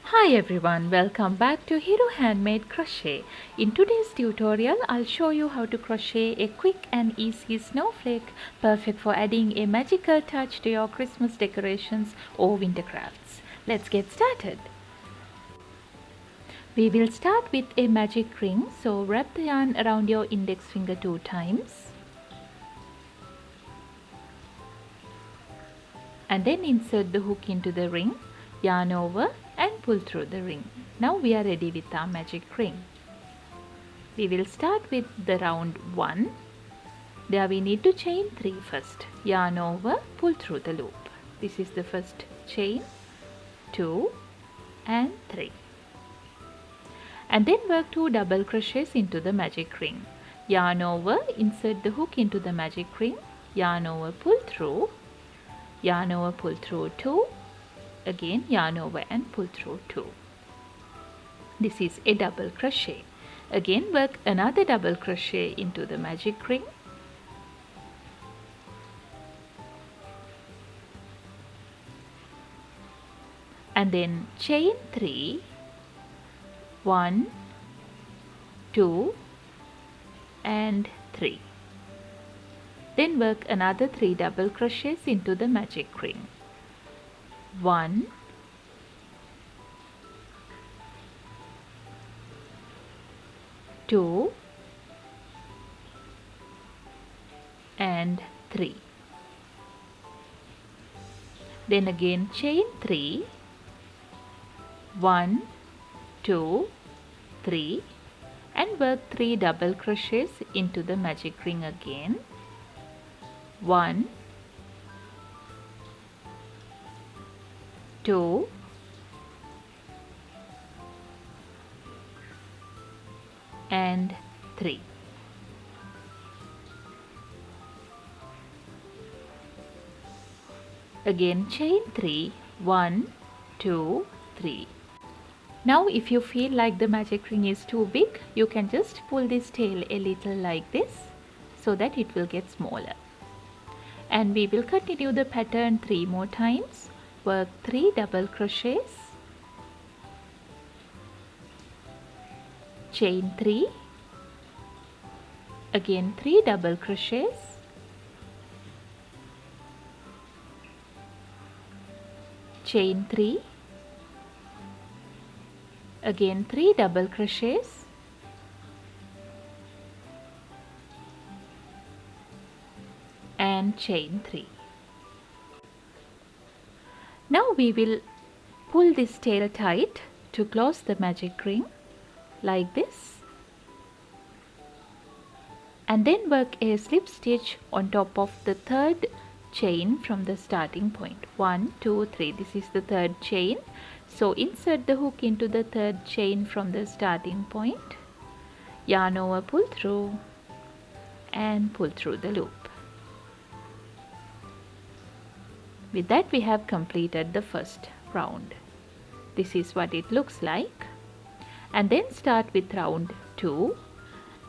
Hi everyone, welcome back to Hero Handmade Crochet. In today's tutorial, I'll show you how to crochet a quick and easy snowflake, perfect for adding a magical touch to your Christmas decorations or winter crafts. Let's get started. We will start with a magic ring, so wrap the yarn around your index finger 2 times. And then insert the hook into the ring, yarn over and pull through the ring. Now we are ready with our magic ring. We will start with the round 1. There we need to chain 3 first. Yarn over, pull through the loop. This is the first chain, 2 and 3. And then work 2 double crochets into the magic ring. Yarn over, insert the hook into the magic ring, yarn over, pull through, yarn over, pull through 2, again yarn over and pull through 2. This is a double crochet. Again work another double crochet into the magic ring. And then chain 3, 1, 2 and 3. Then work another 3 double crochets into the magic ring. 1, 2 and 3. Then again chain 3, 1, 2, 3 and work 3 double crochets into the magic ring again. 1, 2 and 3. Again chain 3, 1, 2, 3. Now if you feel like the magic ring is too big, you can just pull this tail a little like this so that it will get smaller. And we will continue the pattern 3 more times. Work 3 double crochets, chain 3, again 3 double crochets, chain 3, again 3 double crochets, and chain 3. Now we will pull this tail tight to close the magic ring like this, and then work a slip stitch on top of the third chain from the starting point. 1, 2, 3. This is the third chain. So insert the hook into the third chain from the starting point, yarn over, pull through and pull through the loop. With that we have completed the first round. This is what it looks like. And then start with round 2.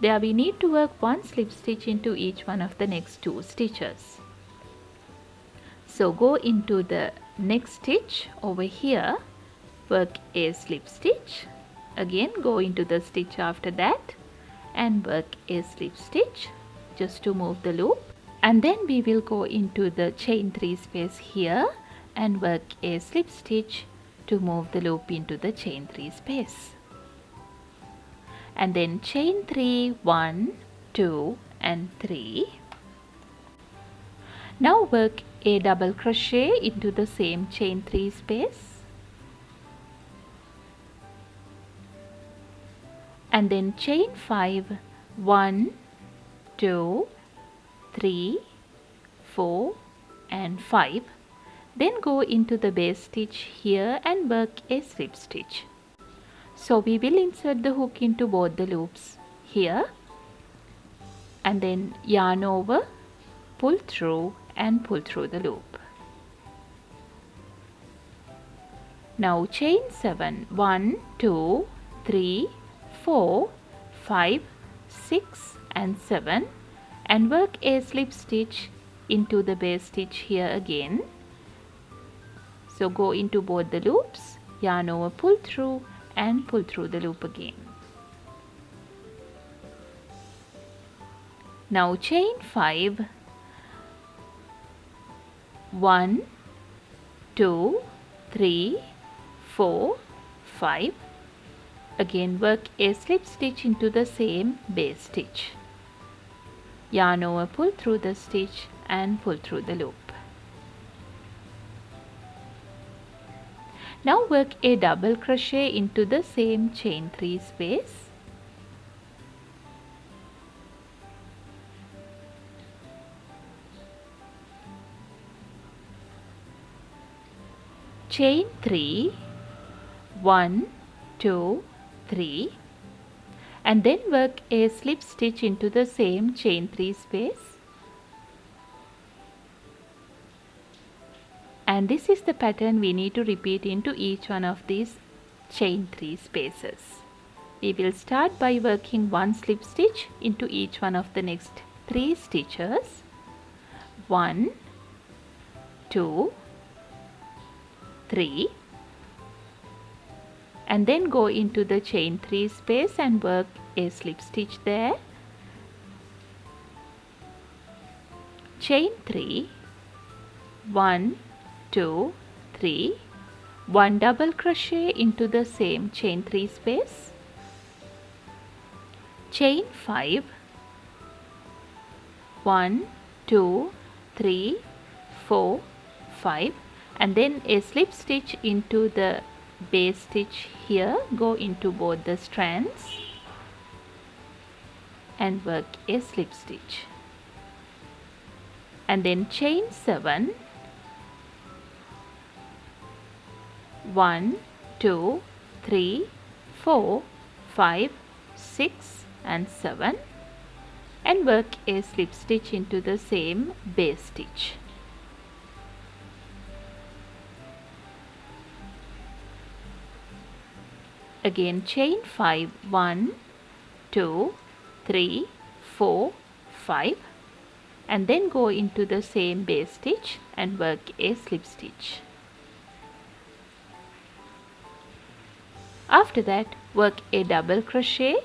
There we need to work 1 slip stitch into each one of the next 2 stitches. So go into the next stitch over here, work a slip stitch, again go into the stitch after that and work a slip stitch just to move the loop. And then we will go into the chain 3 space here and work a slip stitch to move the loop into the chain 3 space. And then chain 3, 1, 2 and 3. Now work a double crochet into the same chain 3 space. And then chain 5, 1, 2, 3, 4 and 5. Then go into the base stitch here and work a slip stitch. So we will insert the hook into both the loops here and then yarn over, pull through and pull through the loop. Now chain 7, 1, 2, 3, 4, 5, 6 and 7 and work a slip stitch into the base stitch here again So go into both the loops, yarn over, pull through and pull through the loop again. Now chain 5, 1, 2, 3, 4, 5. Again work a slip stitch into the same base stitch. Yarn over, pull through the stitch and pull through the loop. Now work a double crochet into the same chain 3 space. Chain 3, 1, 2, 3, and then work a slip stitch into the same chain 3 space. And this is the pattern we need to repeat into each one of these chain 3 spaces. We will start by working one slip stitch into each one of the next 3 stitches. 1, 2, 3, and then go into the chain 3 space and work a slip stitch there. Chain 3, 1, 2, 3, 1 double crochet into the same chain 3 space. Chain 5, 1, 2, 3, 4, 5, and then a slip stitch into the base stitch here. Go into both the strands and work a slip stitch, and then chain 7, 1, 2, 3, 4, 5, 6 and 7, and work a slip stitch into the same base stitch. Again chain 5, 1, 2, 3, 4, 5, and then go into the same base stitch and work a slip stitch. After that, work a double crochet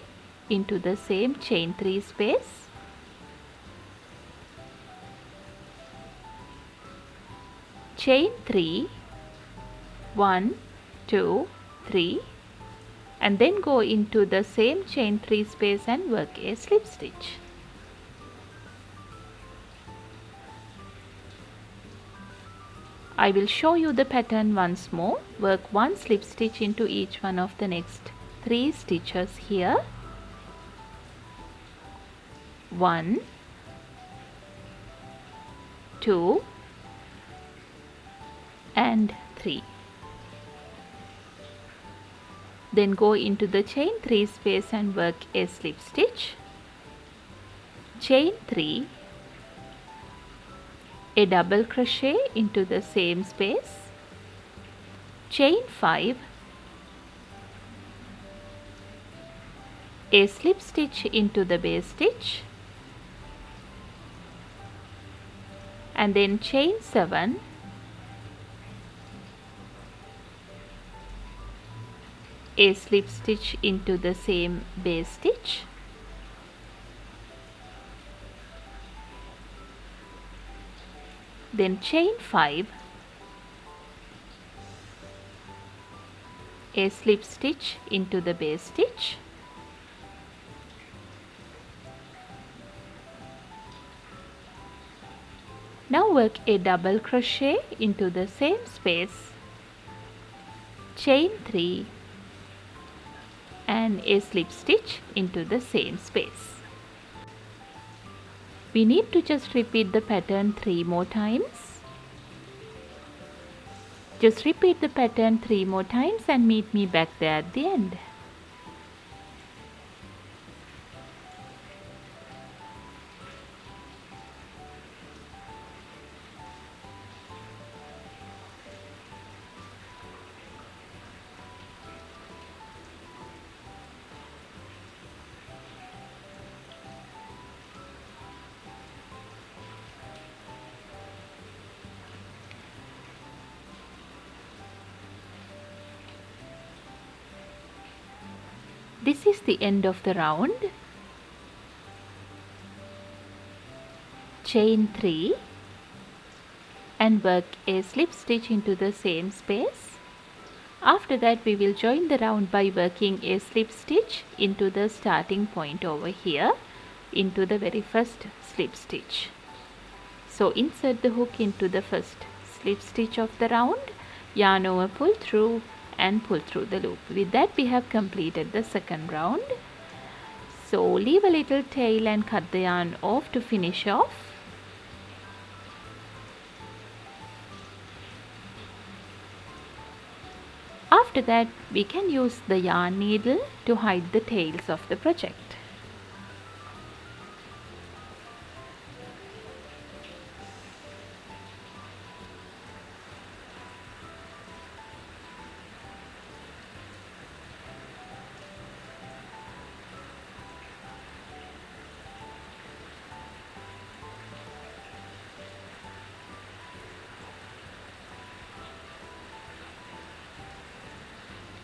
into the same chain 3 space. Chain 3, 1, 2, 3, and then go into the same chain 3 space and work a slip stitch. I will show you the pattern once more. Work one slip stitch into each one of the next 3 stitches here. 1, 2 and 3. Then go into the chain 3 space and work a slip stitch. Chain 3, a double crochet into the same space. Chain 5, a slip stitch into the base stitch, and then chain 7, a slip stitch into the same base stitch, then chain 5, a slip stitch into the base stitch, now work a double crochet into the same space, chain 3 and a slip stitch into the same space. We need to just repeat the pattern 3 more times. Just repeat the pattern 3 more times and meet me back there at the end. This is the end of the round. Chain 3 and work a slip stitch into the same space. After that we will join the round by working a slip stitch into the starting point over here, into the very first slip stitch. So insert the hook into the first slip stitch of the round, yarn over, pull through and pull through the loop. With that we have completed the second round. So leave a little tail and cut the yarn off to finish off. After that we can use the yarn needle to hide the tails of the project.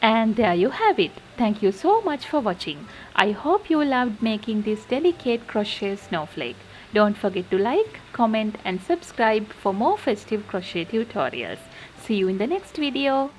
And there you have it. Thank you so much for watching. I hope you loved making this delicate crochet snowflake. Don't forget to like, comment and subscribe for more festive crochet tutorials. See you in the next video.